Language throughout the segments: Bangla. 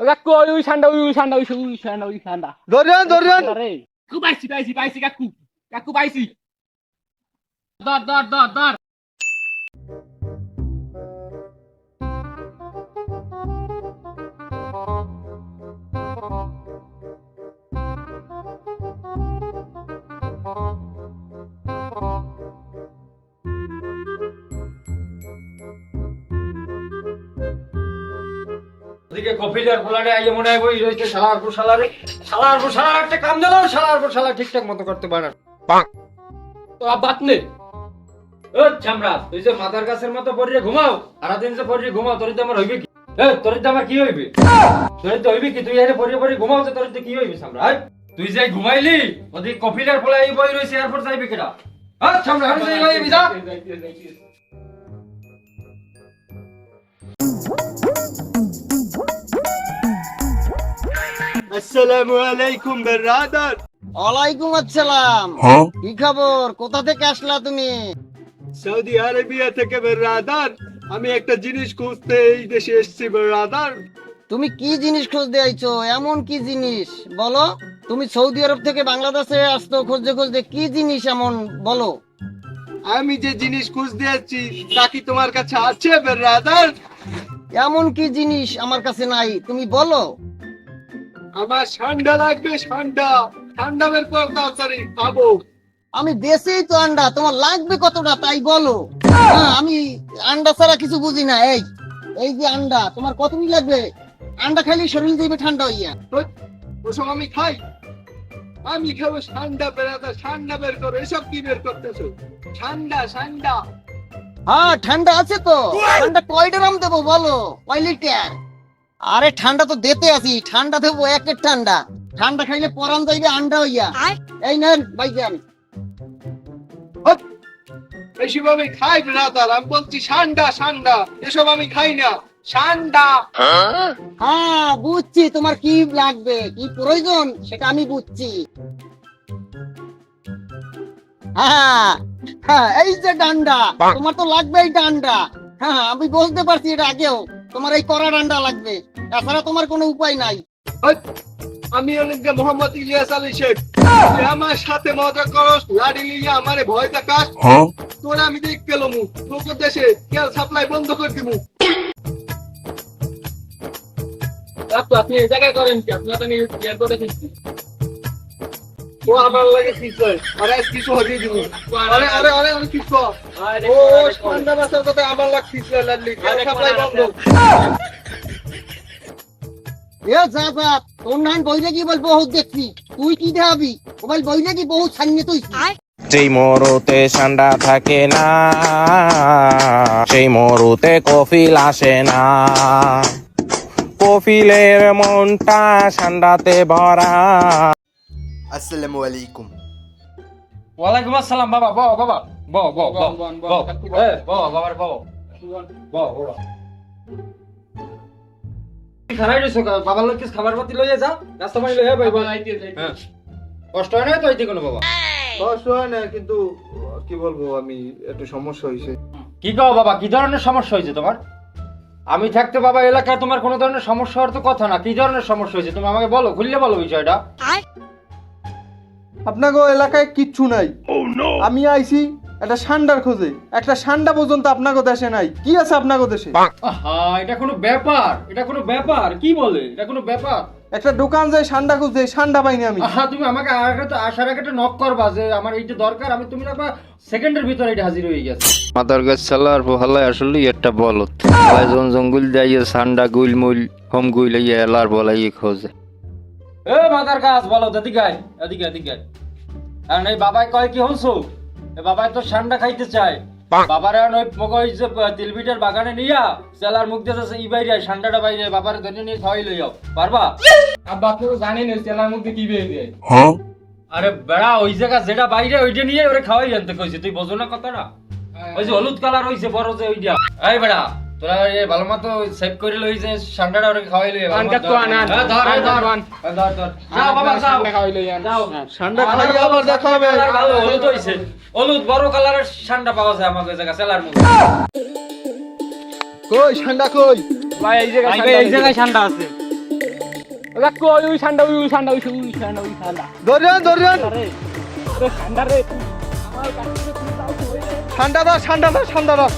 কাকু ওই ঠান্ডা ওই ঠান্ডা ওই ঠান্ডা ওই ঠান্ডা ধরিয়ান আরে কাকু পাইছি কাকু কাকু পাইছি ধর ওদিকে কপিলার ফলারে আইয়ে মনে হয় বই রইছে শালার পর শালার একটা কাম দিলো শালার পর শালা ঠিকঠাক মতো করতে পারে না তো বাত নে ও চামড়া তুই যে মাথার গাছের মতো পড়িয়ে ঘুমাও সারাদিন যে পড়িয়ে ঘুমাও তোর তো আমার হইবে কি তোর তো আমার কি হইবে তোর তো হইবে কি তুই এখানে পড়িয়ে ঘুমাও যে তোর তো কি হইবে চামড়া তুই যাই ঘুমাইলি ওদিকে কপিলার ফলায় বই রইছে এরপর যাইবে কেডা চামড়া হারে যাই ভাই বিদা আসসালামু আলাইকুম ব্রাদার। ওয়ালাইকুম আসসালাম। কি খবর? কোথা থেকে আসলা তুমি? সৌদি আরবিয়া থেকে ব্রাদার। আমি একটা জিনিস খুঁজতে এই দেশে এসেছি ব্রাদার। তুমি কি জিনিস খুঁজতে আইছো? এমন কি জিনিস বলো? তুমি সৌদি আরব থেকে বাংলাদেশে আসতো খুঁজতে কি জিনিস এমন বলো? আমি যে জিনিস খুঁজতে যাচ্ছি তা কি তোমার কাছে আছে ব্রাদার? এমন কি জিনিস আমার কাছে নাই, তুমি বলো। আমার ঠান্ডা লাগবে, ঠান্ডা বের কর তাড়াতাড়ি খাবো। আমি বেশিই তো আন্ডা, তোমার লাগবে কতটা তাই বলো। আমি আন্ডা ছাড়া কিছু বুঝি না। এই যে আন্ডা তোমার কতটি লাগবে? আন্ডা খাইলে শরীর যাবে ঠান্ডা হইয়া। ওসব আমি খাই? আমি খাবো ঠান্ডা ব্রাদার, ঠান্ডা বের করো। এসব কি বের করতেছো? ঠান্ডা হ্যাঁ ঠান্ডা আছে তো। ঠান্ডা কয় ড্রাম দেবো বলো? কয় লিটার? আরে ঠান্ডা তো দিতে আছি, ঠান্ডা দেবো একের ঠান্ডা। ঠান্ডা খাইলে পরান যাইবে আন্ডা হইয়া। এই নেন ভাইজান। এসব আমি খাই ব্রাদার। আমি বলছি ঠান্ডা এসব আমি খাই না। ঠান্ডা। হ্যাঁ বুঝছি তোমার কি লাগবে, কি প্রয়োজন সেটা আমি বুঝছি। হ্যাঁ হ্যাঁ এই যে ডান্ডা তোমার তো লাগবে, এই ডান্ডা। হ্যাঁ আমি বুঝতে পারছি এটা আগেও তোমার এই কড়া ডান্ডা লাগবে, তাছাড়া তোমার কোনো উপায় নাই। আমি অনেক মোহাম্মদ ইলিয়াস আলী শেখ। তুই আমার সাথে মজা করস, লাড়ি লিয়া আমারে ভয় দেখাস। তোরা আমি দেখ পেলাম তোর দেশে তেল সাপ্লাই বন্ধ করে দিব। আপনি এই জায়গায় করেন কি? আপনি তো এয়ারপোর্টে গেছেন। ও আমার লাগে কিছু আরে কিছু হয়ে দিব। আরে আমি কিছু ও ঠান্ডা বাসার কথা আমার লাগ কিছু লাড়লি তেল সাপ্লাই বন্ধ। এ যা তোর নাম বইলে কি বল বহুত দেখছি, তুই কি দেখাবি? মোবাইল বইলে কি বহুত সামনে তুই। সেই মরুতে ঠান্ডা থাকে না, সেই মরুতে কফিল আসে না, কফিলের মনটা ঠান্ডাতে ভরা। আসসালামু আলাইকুম। ওয়ালাইকুম আসসালাম বাবা বাবা বাবার খারাই রইছো বাবার লোক খাবার পাতি লইয়া যা রাস্তা পানি লইয়া ভাই কষ্ট হয় না তো এইতে কোনো বাবা? কষ্ট হয় না, কিন্তু কি বলবো আমি একটু সমস্যা হয়েছে। কি কও বাবা, কি ধরনের সমস্যা হয়েছে তোমার? আমি থাকতে বাবা এলাকায় তোমার কোনো ধরনের সমস্যা হওয়ার তো কথা না। কি ধরনের সমস্যা হয়েছে তুমি আমাকে বলো, খুললে বলো বিষয়টা। আপনাকে এলাকায় কিচ্ছু নাই। আমি আইছি একটা ঠান্ডার খোঁজে, একটা ঠান্ডা পর্যন্ত আপনাকে দেশে নাই। কি আছে আপনাকে দেশে? এটা কোনো ব্যাপার? এটা কোনো ব্যাপার? কি বলে এটা কোনো ব্যাপার? একটা দোকান যায় ঠান্ডা খুঁজে, ঠান্ডা পাইনি আমি। তুমি আমাকে আসার আগে একটা নক করবা যে আমার এইটা দরকার, আমি তুমি না সেকেন্ডের ভিতরে এটা হাজির হয়ে গেছে। মাদার গাছ চালার হাল্লায় আসলে একটা বলত জঙ্গল দিয়ে সান্ডা গুইল মুইল হোম গুইল এলার বলাই খোঁজে। এ মাদার গাছ বলো এদিকে কারণ এই বাবাই কয় কি হনছো, বাবাই তো ঠান্ডা খাইতে চায়। বাবার ওই যে তিলবিটার বাগানে নিয়া সেলার মুখ দিয়ে ই বাইরে ঠান্ডাটা বাইরে বাবার ধরে নিয়ে খাওয়াই লইয়াও পারবা? আব্বা আপনি তো জানেন ওই তেলার মধ্যে কি বেরিয়ে যায়। আরে বেড়া ওই জায়গা যেটা বাইরে ওইটা নিয়ে ওরে খাওয়াই আনতে কইছে, তুই বোঝো না কথাটা? ওই যে হলুদ কালার হইছে বড় যে ওইটা। এই বেড়া তোরা এই ভালো মতো সেভ করে লই যে ঠান্ডাটা ওরে খাওয়াই লই। যাও বাবা যাও খাওয়াই লই যাও ঠান্ডা খাইয়ে আবার দেখা হবে। ভালো হলুদ হইছে, হলুদ বড় কালারের ঠান্ডা পাওয়া যায় আমাদের জায়গা সেলার মধ্যে। কই ঠান্ডা কই? ভাই এই জায়গায় ঠান্ডা আছে। কাকু ওই ঠান্ডা ওই ঠান্ডা ওই ঠান্ডা ওই ঠান্ডা ধরিয়ান ধরিয়ান আরে আরে ঠান্ডা রে আমার কাছে তুমি দাও তো ওই ঠান্ডা দাও ঠান্ডা দাও ঠান্ডা দাও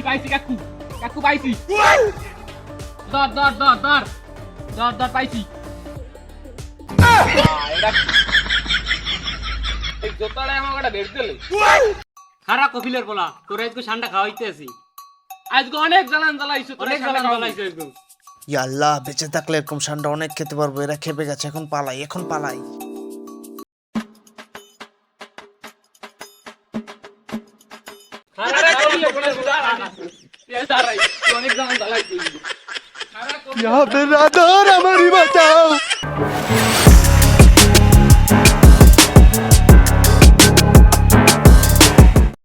পাইছি কাকু কাকু পাইছি দর পাইছি এই জোতাড়ে আমাকে একটা বের দিলে খারাপ কফিলের বলা তোরা আজকে ঠান্ডা খাওয়াইতে আছি আজকে অনেক জ্বালান জ্বালাইছো অনেক জ্বালান জ্বালাইছে একদম ইয়া আল্লাহ বেঁচে থাকলে এরকম ঠান্ডা অনেক খেতে পারবো এরা খেপে গেছে এখন পালাই এখন পালাই অনেক জ্বালান জ্বালাইছো ইয়া বেরাদার আমারই বাঁচাও